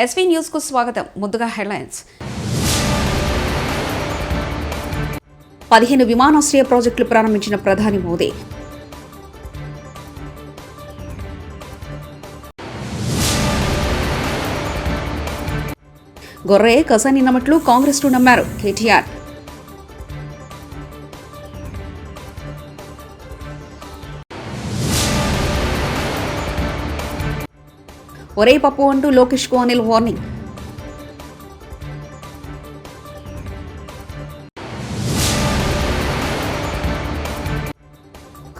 SV news కు స్వాగతం. ముందుగా హెడ్లైన్స్. 15 విమానాశ్రయ ప్రాజెక్టులు ప్రారంభించిన ప్రధాని మోదీ. గొర్రె కసాని నమ్మట్లు కాంగ్రెస్ ను నమ్మారు కేటీఆర్. ఒరే పప్పు అంటూ లోకేష్ కు అనిల్ వార్నింగ్.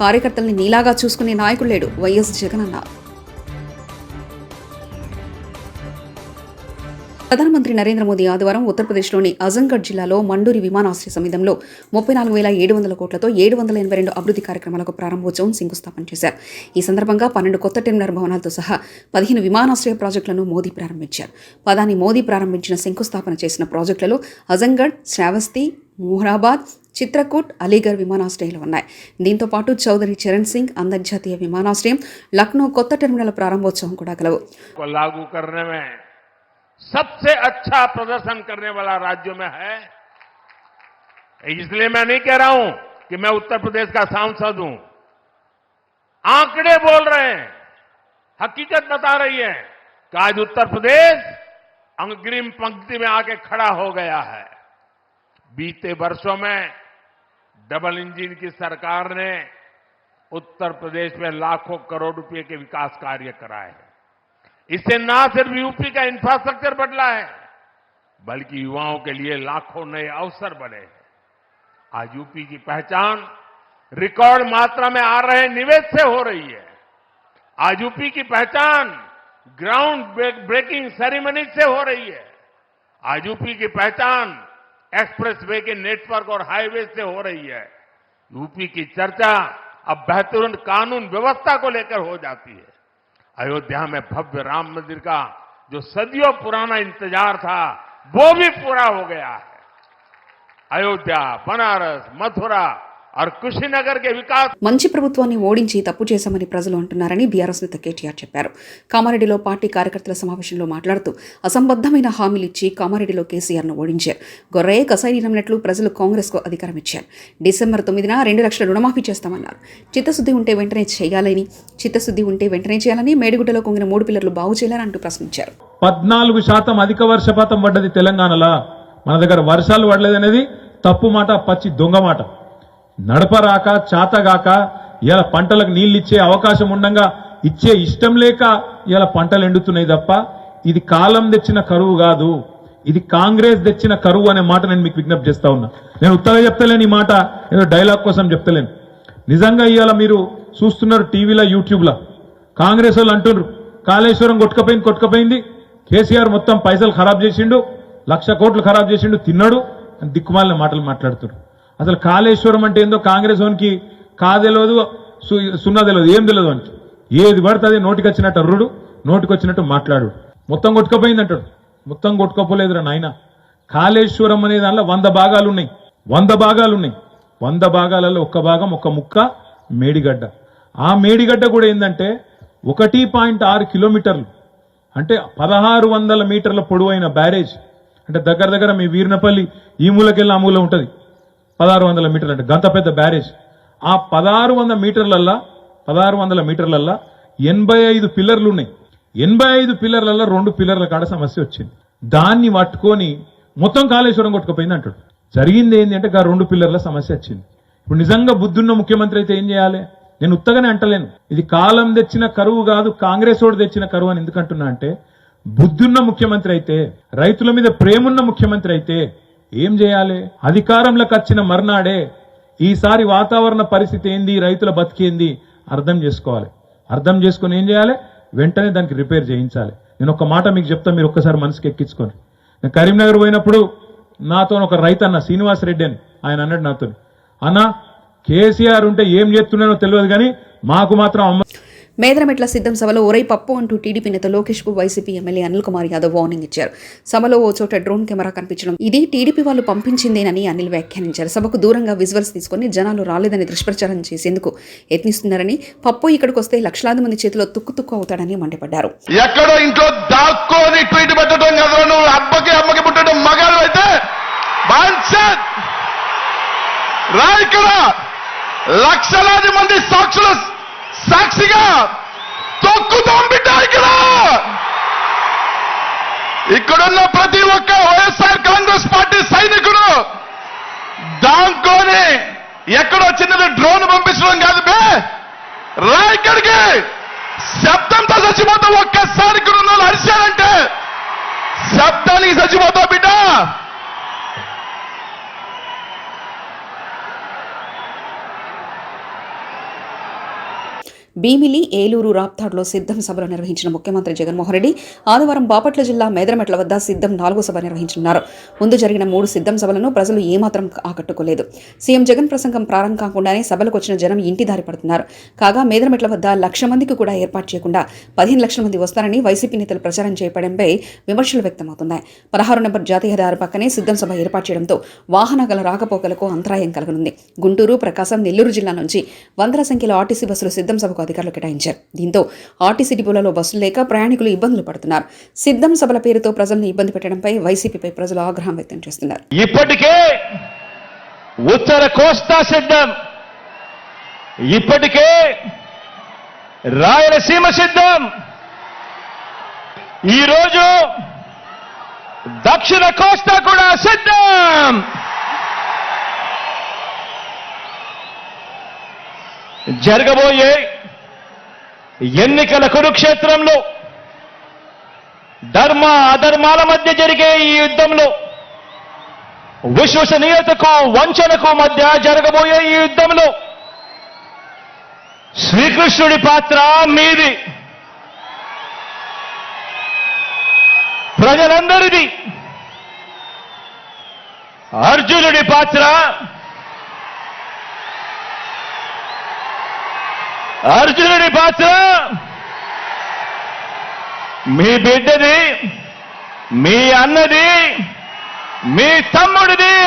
కార్యకర్తల్ని నీలాగా చూసుకునే నాయకుడు లేడు వైఎస్ జగన్ అన్నారు. ప్రధానమంత్రి నరేంద్ర మోదీ ఆదివారం ఉత్తరప్రదేశ్లోని అజంగఢ్ జిల్లాలో మండూరి విమానాశ్రయ సమీపంలో 34,700 కోట్లతో 782 అభివృద్ధి కార్యక్రమాలకు ప్రారంభోత్సవం శంకుస్థాపన చేశారు. ఈ సందర్భంగా 12 కొత్త టెర్మినల్ భవనాలతో సహా 15 విమానాశ్రయ ప్రాజెక్టులను మోదీ ప్రారంభించారు. ప్రధాని మోదీ ప్రారంభించిన శంకుస్థాపన చేసిన ప్రాజెక్టులలో అజంగఢ్, శ్రావస్తి, మొహరాబాద్, చిత్రకూట్, అలీగఢ్ విమానాశ్రయాలు ఉన్నాయి. దీంతో పాటు చౌదరి చరణ్ సింగ్ అంతర్జాతీయ విమానాశ్రయం, లక్నో కొత్త టెర్మినల్ ప్రారంభోత్సవం కూడా కలవు. सबसे अच्छा प्रदर्शन करने वाला राज्यों में है. इसलिए मैं नहीं कह रहा हूं कि मैं उत्तर प्रदेश का सांसद हूं. आंकड़े बोल रहे हैं, हकीकत बता रही है कि आज उत्तर प्रदेश अग्रिम पंक्ति में आके खड़ा हो गया है. बीते वर्षों में डबल इंजन की सरकार ने उत्तर प्रदेश में लाखों करोड़ रुपए के विकास कार्य कराए हैं. इससे न सिर्फ यूपी का इंफ्रास्ट्रक्चर बदला है, बल्कि युवाओं के लिए लाखों नए अवसर बने हैं. आज यूपी की पहचान रिकॉर्ड मात्रा में आ रहे निवेश से हो रही है. आज यूपी की पहचान ग्राउंड ब्रेकिंग सेरेमनी से हो रही है. आज यूपी की पहचान एक्सप्रेसवे के नेटवर्क और हाईवे से हो रही है. यूपी की चर्चा अब बेहतरीन कानून व्यवस्था को लेकर हो जाती है. अयोध्या में भव्य राम मंदिर का जो सदियों पुराना इंतजार था वो भी पूरा हो गया है. अयोध्या, बनारस, मथुरा और कुशीनगर के विकास. మంచి ప్రభుత్వాన్ని ఓడించి తప్పు చేశామని ప్రజలు అంటున్నారని బీఆర్ఎస్ నేత కేటీఆర్ చెప్పారు. కామారెడ్డిలో పార్టీ కార్యకర్తల సమావేశంలో మాట్లాడుతూ అసంబద్ధమైన హామీలిచ్చి కామారెడ్డిలో కేసీఆర్ ను ఓడించారు. గొర్రె కసాయి నమ్మినట్లు ప్రజలు కాంగ్రెస్ కు అధికారం ఇచ్చారు. డిసెంబర్ 9న 2 లక్షల రుణమాఫీ చేస్తామన్నారు. చిత్తశుద్ధి ఉంటే వెంటనే చేయాలని మేడిగుడ్డలో కుంగిన 3 పిల్లర్లు బాగు చేయాలని అంటూ ప్రశ్నించారు. 14% అధిక వర్షపాతం పడ్డది తెలంగాణలో. మన దగ్గర వర్షాలు పడలేదనేది తప్పు మాట, పచ్చి దొంగ మాట. నడపరాక చాతగాక ఇలా పంటలకు నీళ్ళు ఇచ్చే అవకాశం ఉండగా ఇచ్చే ఇష్టం లేక ఇలా పంటలు ఎండుతున్నాయి తప్ప ఇది కాలం తెచ్చిన కరువు కాదు, ఇది కాంగ్రెస్ తెచ్చిన కరువు అనే మాట నేను మీకు విజ్ఞప్తి చేస్తా ఉన్నా. నేను ఉత్తగా చెప్తలేను, ఈ మాట ఏదో డైలాగ్ కోసం చెప్తలేను. నిజంగా ఇవాళ మీరు చూస్తున్నారు టీవీలో, యూట్యూబ్లో కాంగ్రెస్ వాళ్ళు అంటున్నారు కాళేశ్వరం కొట్టుకపోయింది, కేసీఆర్ మొత్తం పైసలు ఖరాబ్ చేసిండు, 1,00,000 కోట్లు ఖరాబ్ చేసిండు, తిన్నాడు అని దిక్కుమాలిన మాటలు మాట్లాడుతున్నారు. అసలు కాళేశ్వరం అంటే ఏందో కాంగ్రెస్ వానికి కాదెలదు, సున్నా తెలియదు, ఏం తెలియదు అంటే ఏది పడుతుంది నోటికి వచ్చినట్టు అర్రుడు, నోటికి వచ్చినట్టు మాట్లాడు. మొత్తం కొట్టుకపోయింది అంటాడు. మొత్తం కొట్టుకోపోలేదురా నాయన. కాళేశ్వరం అనే దానిలో 100 భాగాలు ఉన్నాయి. 100 భాగాలలో ఒక్క భాగం, ఒక్క ముక్క మేడిగడ్డ. ఆ మేడిగడ్డ కూడా ఏంటంటే 1.6 కిలోమీటర్లు, అంటే 1600 మీటర్ల పొడవైన బ్యారేజ్. అంటే దగ్గర మీ వీర్నపల్లి ఈ మూలకెళ్ళి ఆ మూల ఉంటుంది. 1600 మీటర్లు అంటే గంత పెద్ద బ్యారేజ్. ఆ 1600 మీటర్లల్లా 85 పిల్లర్లు ఉన్నాయి. 85 పిల్లర్లలో 2 పిల్లర్ల కాడ సమస్య వచ్చింది. దాన్ని పట్టుకొని మొత్తం కాళేశ్వరం కొట్టుకుపోయింది అంటాడు. జరిగింది ఏంటి అంటే 2 పిల్లర్ల సమస్య వచ్చింది. ఇప్పుడు నిజంగా బుద్ధున్న ముఖ్యమంత్రి అయితే ఏం చేయాలి? నేను ఉత్తగానే అంటలేను, ఇది కాలం తెచ్చిన కరువు కాదు, కాంగ్రెస్ వాడు తెచ్చిన కరువు అని ఎందుకంటున్నా అంటే, బుద్ధున్న ముఖ్యమంత్రి అయితే, రైతుల మీద ప్రేమున్న ముఖ్యమంత్రి అయితే ఏం చేయాలి? అధికారంలోకి వచ్చిన మర్నాడే ఈసారి వాతావరణ పరిస్థితి ఏంది, రైతుల బతికేంది అర్థం చేసుకోవాలి. అర్థం చేసుకుని ఏం చేయాలి? వెంటనే దానికి రిపేర్ చేయించాలి. నేను ఒక మాట మీకు చెప్తా, మీరు ఒక్కసారి మనసుకి ఎక్కించుకొని. నేను కరీంనగర్ పోయినప్పుడు నాతో ఒక రైతు అన్న, శ్రీనివాస్ రెడ్డి అని, ఆయన అన్నాడు నాతో, అన్న కేసీఆర్ ఉంటే ఏం చేస్తున్నానో తెలియదు కానీ మాకు మాత్రం మేదరమెట్ల సిద్ధం సభలో ఒరై పప్పు అంటూ టీడీపీ నేత లోకేష్ కు YCP MLA Anil Kumar Yadav warning ఇచ్చారు. సభలో ఓ చోట డ్రోన్ కెమెరా కనిపించడం ఇది టీడీపీ వాళ్ళు పంపించిందేనని అనిల్ వ్యాఖ్యానించారు. సభకు దూరంగా విజువల్స్ తీసుకుని జనాలు రాలేదని దుష్ప్రచారం చేసేందుకు యత్నిస్తున్నారని, పప్పు ఇక్కడికి వస్తే లక్షలాది మంది చేతిలో తుక్కు అవుతాడని మండిపడ్డారు. ఎక్కడో ఇంట్లో దాక్కోని ట్వీట్ పెట్టడం కదా, నువ్వు అమ్మకి పుట్టడం మగాడు అయితే రా, ఇక్కడ లక్షలాది మంది సాక్షిగా తొక్కుతాం బిడ్డ. ఇక్కడున్న ప్రతి ఒక్క వైఎస్ఆర్ కాంగ్రెస్ పార్టీ సైనికుడు దాంకోని ఎక్కడో చిన్నది డ్రోన్ పంపించడం కాదు బే, రా ఇక్కడికి. శబ్దంతో చచ్చిపోతావు. ఒక్కసారి ఇక్కడ ఉన్న వాళ్ళు అరిశారంటే శబ్దానికి చచ్చిపోతావు బిడ్డ. భీమిలి, ఏలూరు, రాప్తాడ్లో సిద్ధం సభలు నిర్వహించిన ముఖ్యమంత్రి జగన్మోహన్ రెడ్డి ఆదివారం బాపట్ల జిల్లా మేదరమెట్ల వద్ద సిద్ధం 4వ సభ నిర్వహించనున్నారు. ముందు జరిగిన 3 సిద్ధం సభలను ప్రజలు ఏమాత్రం ఆకట్టుకోలేదు. సీఎం జగన్ ప్రసంగం ప్రారంభం కాకుండానే సభలకు వచ్చిన జనం ఇంటి దారి పడుతున్నారు. కాగా మేదరమెట్ల వద్ద 1,00,000 మందికి కూడా ఏర్పాటు చేయకుండా 15 లక్షల మంది వస్తారని వైసీపీ నేతలు ప్రచారం చేయడంపై విమర్శలు వ్యక్తమవుతున్నాయి. 16 నెంబర్ జాతీయ రహదారి పక్కనే సిద్ధం సభ ఏర్పాటు చేయడంతో వాహనాల రాకపోకలకు అంతరాయం కలగనుంది. గుంటూరు, ప్రకాశం, నెల్లూరు జిల్లా నుంచి వందల సంఖ్యలో ఆర్టీసీ బస్సులు సిద్ధం సభకు అధికారులు కేటాయించారు. దీంతో ఆర్టీసీ డిపోలలో బస్సులు లేక ప్రయాణికులు ఇబ్బందులు పడుతున్నారు. సిద్ధం సభల పేరుతో ప్రజలను ఇబ్బంది పెట్టడంపై వైసీపీపై ప్రజలు ఆగ్రహం వ్యక్తం చేస్తున్నారు. ఇప్పటికే ఉత్తర కోస్తా సిద్ధం, ఇప్పటికే రాయలసీమ సిద్ధం, ఈరోజు దక్షిణ కోస్తా కూడా సిద్ధం. జరగబోయే ఎన్నికల కురుక్షేత్రంలో ధర్మ అధర్మాల మధ్య జరిగే ఈ యుద్ధంలో, విశ్వసనీయతకు వంచనకు మధ్య జరగబోయే ఈ యుద్ధంలో శ్రీకృష్ణుడి పాత్ర మీది, ప్రజలందరిది. అర్జునుడి పాత్ర మీ బిడ్డది, మీ అన్నది, మీ తమ్ముడిది.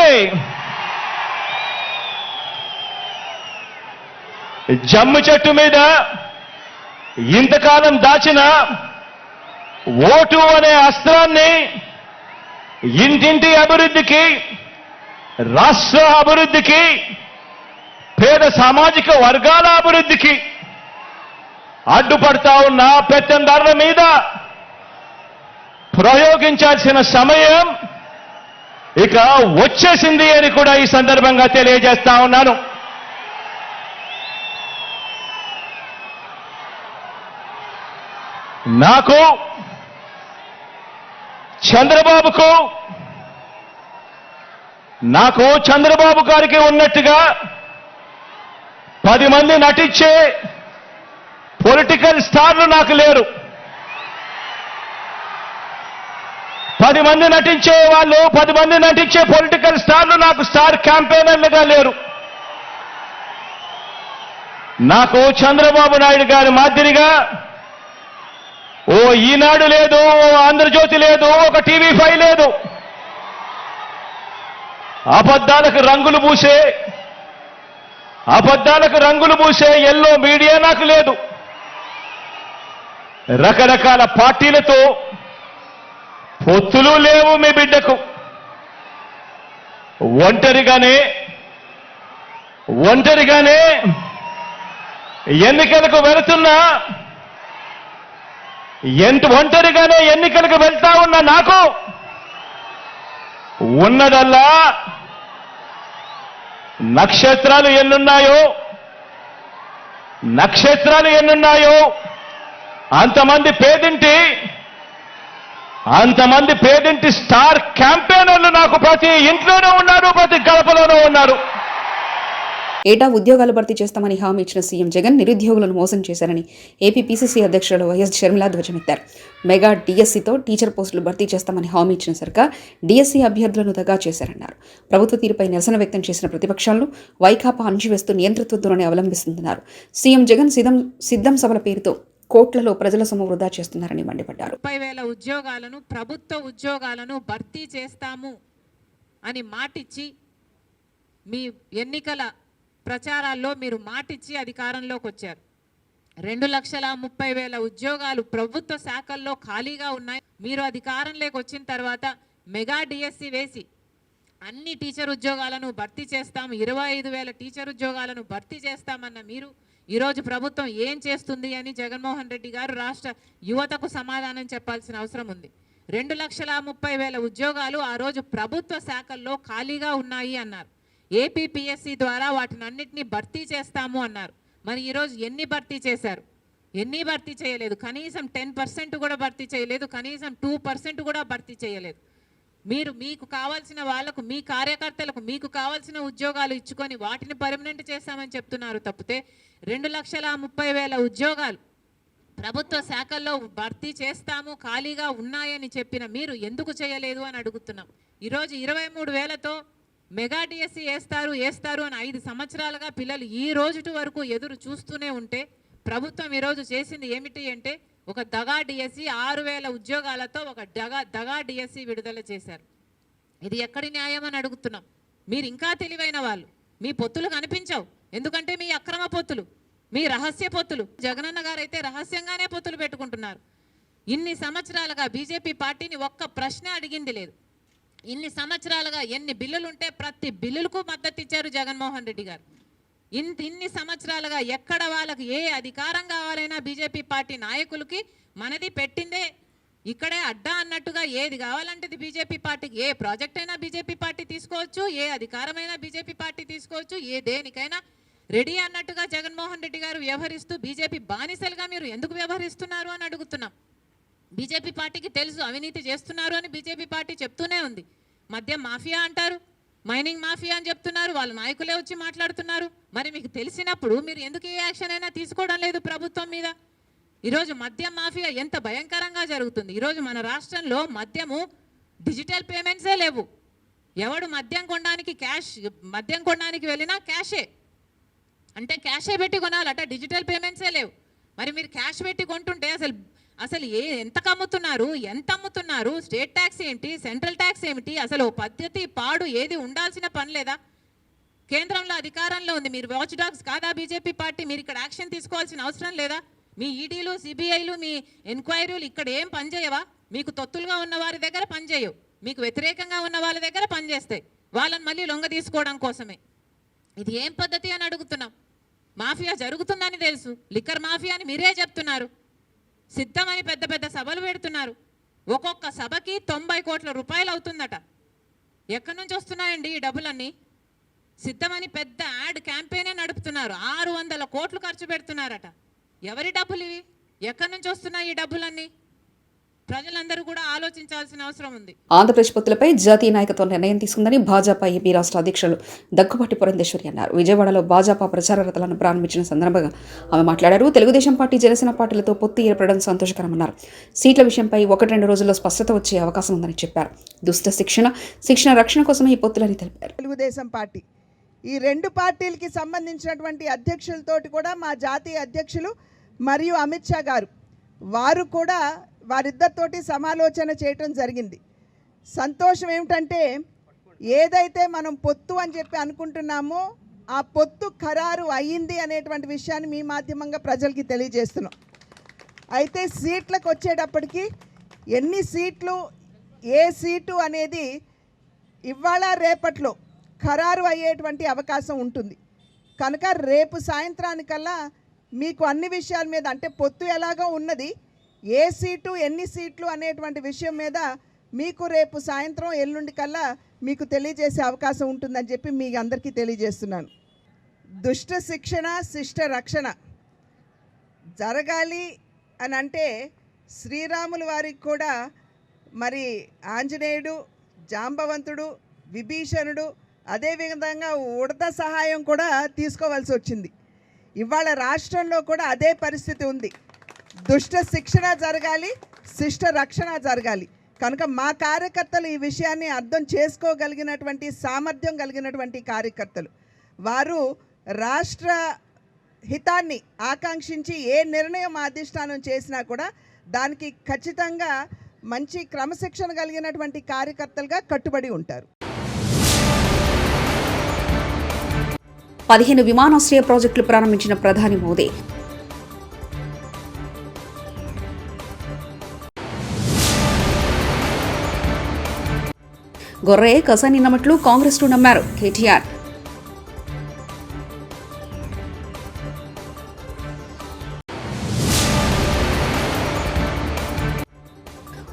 జమ్ము చెట్టు మీద ఇంతకాలం దాచిన ఓటు అనే అస్త్రాన్ని ఇంటింటి అభివృద్ధికి, రాష్ట్ర అభివృద్ధికి, పేద సామాజిక వర్గాల అభివృద్ధికి అడ్డుపడతా ఉన్న పెత్తందారుల మీద ప్రయోగించాల్సిన సమయం ఇక వచ్చేసింది అని కూడా ఈ సందర్భంగా తెలియజేస్తా ఉన్నాను. నాకు, చంద్రబాబు గారికి ఉన్నట్టుగా 10 మంది నటించే పొలిటికల్ స్టార్లు నాకు లేరు. 10 మంది నటించే వాళ్ళు, 10 మంది నటించే పొలిటికల్ స్టార్లు నాకు స్టార్ క్యాంపెయినర్లుగా లేరు. నాకు చంద్రబాబు నాయుడు గారి మాదిరిగా ఓ ఈనాడు లేదు, ఓ ఆంధ్రజ్యోతి లేదు, ఒక టీవీ5 లేదు. అబద్ధాలకు రంగులు పూసే ఎల్లో మీడియా నాకు లేదు. రకరకాల పార్టీలతో పొత్తులు లేవు మీ బిడ్డకు. ఒంటరిగానే ఎన్నికలకు వెళ్తా ఉన్న నాకు ఉన్నదల్లా నక్షత్రాలు ఎన్నున్నాయో అంతమంది పేదింటి స్టార్ క్యాంపెయినర్లు నాకు ప్రతి ఇంట్లోనూ ఉన్నారు, ప్రతి గడపలోనూ ఉన్నారు. ఏటా ఉద్యోగాలు భర్తీ చేస్తామని హామీ ఇచ్చిన సీఎం జగన్ నిరుద్యోగులను మోసం చేశారని ఏపీ పీసీసీ అధ్యక్షుడు వైఎస్ షర్మిల ధ్వజమెత్తారు. మెగా డిఎస్సీతో టీచర్ పోస్టులు భర్తీ చేస్తామని హామీ ఇచ్చిన సర్కార్ డిఎస్సీ అభ్యర్థులను దగా చేశారన్నారు. ప్రభుత్వ తీరుపై నిరసన వ్యక్తం చేసిన ప్రతిపక్షాలను వైకాపా అణచివేస్తూ నియంతృత్వ ధోరణి అవలంబిస్తుందన్నారు. సీఎం జగన్ సిద్ధం సభల పేరుతో కోట్లలో ప్రజల సొమ్ము వృధా చేస్తున్నారని మండిపడ్డారు. 30,000 ఉద్యోగాలను ప్రభుత్వ ఉద్యోగాలను భర్తీ చేస్తాము అని మాటిచ్చి మీ ఎన్నికల ప్రచారాల్లో మీరు మాటిచ్చి అధికారంలోకి వచ్చారు. 2,30,000 ఉద్యోగాలు ప్రభుత్వ శాఖల్లో ఖాళీగా ఉన్నాయి. మీరు అధికారంలోకి వచ్చిన తర్వాత మెగా డిఎస్సి వేసి అన్ని టీచర్ ఉద్యోగాలను భర్తీ చేస్తాము, 25,000 టీచర్ ఉద్యోగాలను భర్తీ చేస్తామన్న మీరు ఈరోజు ప్రభుత్వం ఏం చేస్తుంది అని జగన్మోహన్ రెడ్డి గారు రాష్ట్ర యువతకు సమాధానం చెప్పాల్సిన అవసరం ఉంది. 2,30,000 ఉద్యోగాలు ఆ రోజు ప్రభుత్వ శాఖల్లో ఖాళీగా ఉన్నాయి అన్నారు. ఏపీపీఎస్సీ ద్వారా వాటినన్నింటినీ భర్తీ చేస్తాము అన్నారు. మరి ఈరోజు ఎన్ని భర్తీ చేశారు? ఎన్ని భర్తీ చేయలేదు. కనీసం 10% కూడా భర్తీ చేయలేదు. కనీసం 2% కూడా భర్తీ చేయలేదు. మీకు కావాల్సిన వాళ్లకు, మీ కార్యకర్తలకు మీకు కావాల్సిన ఉద్యోగాలు ఇచ్చుకొని వాటిని పర్మనెంట్ చేస్తామని చెప్తున్నారు తప్పితే 2,30,000 ఉద్యోగాలు ప్రభుత్వ శాఖల్లో భర్తీ చేస్తాము ఖాళీగా ఉన్నాయని చెప్పిన మీరు ఎందుకు చేయలేదు అని అడుగుతున్నాం. ఈరోజు 23,000తో మెగా డిఎస్సి వేస్తారు అని 5 సంవత్సరాలుగా పిల్లలు ఈ రోజు వరకు ఎదురు చూస్తూనే ఉంటే ప్రభుత్వం ఈరోజు చేసింది ఏమిటి అంటే ఒక దగా డిఎస్సి 6,000 ఉద్యోగాలతో ఒక దగా డిఎస్సి విడుదల చేశారు. ఇది ఎక్కడి న్యాయం అని అడుగుతున్నాం. మీరు ఇంకా తెలివైన వాళ్ళు, మీ పొత్తులు కనిపించవు. ఎందుకంటే మీ అక్రమ పొత్తులు, మీ రహస్య పొత్తులు. జగనన్న గారు అయితే రహస్యంగానే పొత్తులు పెట్టుకుంటున్నారు. ఇన్ని సంవత్సరాలుగా బీజేపీ పార్టీని ఒక్క ప్రశ్న అడిగింది లేదు. ఇన్ని సంవత్సరాలుగా ఎన్ని బిల్లులు ఉంటే ప్రతి బిల్లులకు మద్దతు ఇచ్చారు జగన్మోహన్ రెడ్డి గారు. ఇన్ని సంవత్సరాలుగా ఎక్కడ వాళ్ళకి ఏ అధికారం కావాలైనా బీజేపీ పార్టీ నాయకులకి మనది పెట్టిందే ఇక్కడే అడ్డా అన్నట్టుగా ఏది కావాలంటే బీజేపీ పార్టీకి ఏ ప్రాజెక్ట్ అయినా బీజేపీ పార్టీ తీసుకోవచ్చు, ఏ అధికారమైనా బీజేపీ పార్టీ తీసుకోవచ్చు, ఏ దేనికైనా రెడీ అన్నట్టుగా జగన్మోహన్ రెడ్డి గారు వ్యవహరిస్తూ బీజేపీ బానిసలుగా మీరు ఎందుకు వ్యవహరిస్తున్నారు అని అడుగుతున్నాం. బీజేపీ పార్టీకి తెలుసు అవినీతి చేస్తున్నారు అని బీజేపీ పార్టీ చెప్తూనే ఉంది. మద్యం మాఫియా అంటారు, మైనింగ్ మాఫియా అని చెప్తున్నారు, వాళ్ళ నాయకులే వచ్చి మాట్లాడుతున్నారు. మరి మీకు తెలిసినప్పుడు మీరు ఎందుకు ఏ యాక్షన్ అయినా తీసుకోవడం లేదు ప్రభుత్వం మీద? ఈరోజు మద్యం మాఫియా ఎంత భయంకరంగా జరుగుతుంది. ఈరోజు మన రాష్ట్రంలో మద్యము డిజిటల్ పేమెంట్సే లేవు. ఎవడు మద్యం కొనడానికి వెళ్ళినా క్యాషే, అంటే క్యాషే పెట్టి కొనాలట, డిజిటల్ పేమెంట్సే లేవు. మరి మీరు క్యాష్ పెట్టి కొంటుంటే అసలు ఎంత అమ్ముతున్నారు? స్టేట్ ట్యాక్స్ ఏంటి, సెంట్రల్ ట్యాక్స్ ఏమిటి? అసలు పద్ధతి పాడు ఏది ఉండాల్సిన పని లేదా? కేంద్రంలో అధికారంలో ఉంది, మీరు వాచ్ డాగ్స్ కాదా బీజేపీ పార్టీ? మీరు ఇక్కడ యాక్షన్ తీసుకోవాల్సిన అవసరం లేదా? మీ ఈడీలు, సిబిఐలు, మీ ఎంక్వైరీలు ఇక్కడ ఏం పనిచేయవా? మీకు తొత్తులుగా ఉన్న వారి దగ్గర పనిచేయవు, మీకు వ్యతిరేకంగా ఉన్న వాళ్ళ దగ్గర పనిచేస్తాయి, వాళ్ళని మళ్ళీ లొంగ తీసుకోవడం కోసమే. ఇది ఏం పద్ధతి అని అడుగుతున్నాం. మాఫియా జరుగుతుందని తెలుసు, లిక్కర్ మాఫియా అని మీరే చెప్తున్నారు. సిద్ధమని పెద్ద పెద్ద సభలు పెడుతున్నారు. ఒక్కొక్క సభకి 90 కోట్ల రూపాయలు అవుతుందట. ఎక్కడి నుంచి వస్తున్నాయండి ఈ డబ్బులన్నీ? సిద్ధమని పెద్ద యాడ్ క్యాంపెయినే నడుపుతున్నారు. 600 కోట్లు ఖర్చు పెడుతున్నారట. ఎవరి డబ్బులు ఇవి? ఎక్కడి నుంచి వస్తున్నాయి ఈ డబ్బులన్నీ? ప్రజలందరూ కూడా ఆలోచించాల్సిన అవసరం ఉంది. ఆంధ్రప్రదేశ్ పొత్తులపై జాతీయ నాయకత్వం నిర్ణయం తీసుకుందని భాజపా ఏపీ రాష్ట్ర అధ్యక్షులు దగ్గుబాటి పురంధేశ్వరి అన్నారు. విజయవాడలో భాజపా ప్రచార రథాలను ప్రారంభించిన సందర్భంగా ఆమె మాట్లాడారు. తెలుగుదేశం పార్టీ, జనసేన పార్టీలతో పొత్తు ఏర్పడడం సంతోషకరమన్నారు. సీట్ల విషయంపై 1-2 రోజుల్లో స్పష్టత వచ్చే అవకాశం ఉందని చెప్పారు. దుష్ట శిక్షణ రక్షణ కోసమే ఈ పొత్తులని తెలిపారు. తెలుగుదేశం పార్టీ ఈ 2 పార్టీలకి సంబంధించినటువంటి అధ్యక్షులతోటి కూడా మా జాతీయ అధ్యక్షులు మరియు అమిత్ షా గారు వారు కూడా వారిద్దరితోటి సమాలోచన చేయటం జరిగింది. సంతోషం ఏమిటంటే ఏదైతే మనం పొత్తు అని చెప్పి అనుకుంటున్నామో ఆ పొత్తు ఖరారు అయ్యింది అనేటువంటి విషయాన్ని మీ మాధ్యమంగా ప్రజలకి తెలియజేస్తున్నాం. అయితే సీట్లకు వచ్చేటప్పటికి ఎన్ని సీట్లు, ఏ సీటు అనేది ఇవాళ రేపట్లో ఖరారు అయ్యేటువంటి అవకాశం ఉంటుంది. కనుక రేపు సాయంత్రానికల్లా మీకు అన్ని విషయాల మీద, అంటే పొత్తు ఎలాగో ఉన్నది, ఏ సీటు ఎన్ని సీట్లు అనేటువంటి విషయం మీద మీకు రేపు సాయంత్రం ఎల్లుండి కల్లా మీకు తెలియజేసే అవకాశం ఉంటుందని చెప్పి మీ అందరికీ తెలియజేస్తున్నాను. దుష్ట శిక్షణ, శిష్ట రక్షణ జరగాలి అని అంటే శ్రీరాముల వారికి కూడా మరి ఆంజనేయుడు, జాంబవంతుడు, విభీషణుడు అదేవిధంగా ఉడత సహాయం కూడా తీసుకోవాల్సి వచ్చింది. ఇవాళ రాష్ట్రంలో కూడా అదే పరిస్థితి ఉంది. దుష్ట శిక్షణ జరగాలి, శిష్ట రక్షణ జరగాలి. కనుక మా కార్యకర్తలు ఈ విషయాన్ని అర్థం చేసుకోగలిగినటువంటి సామర్థ్యం కలిగినటువంటి కార్యకర్తలు. వారు రాష్ట్ర హితాన్ని ఆకాంక్షించి ఏ నిర్ణయం అధిష్టానం చేసినా కూడా దానికి ఖచ్చితంగా మంచి క్రమశిక్షణ కలిగినటువంటి కార్యకర్తలుగా కట్టుబడి ఉంటారు. 15 విమానాశ్రయ ప్రాజెక్టులు ప్రారంభించిన ప్రధాని మోదీ. గొర్రె కసాని నమ్మట్లు కాంగ్రెస్ను నమ్మారు కేటీఆర్.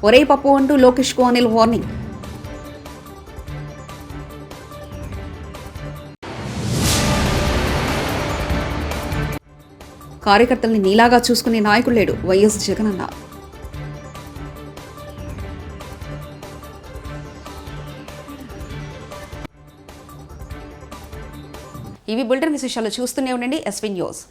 ఒరే పప్పు అంటూ లోకేష్కు అనిల్ వార్నింగ్. కార్యకర్తల్ని నీలాగా చూసుకునే నాయకుడు లేడు వైఎస్ జగన్ అన్న. ఇవి బులెటిన్ విశేషాలు. చూస్తూనే ఉండండి ఎస్వీ న్యూస్.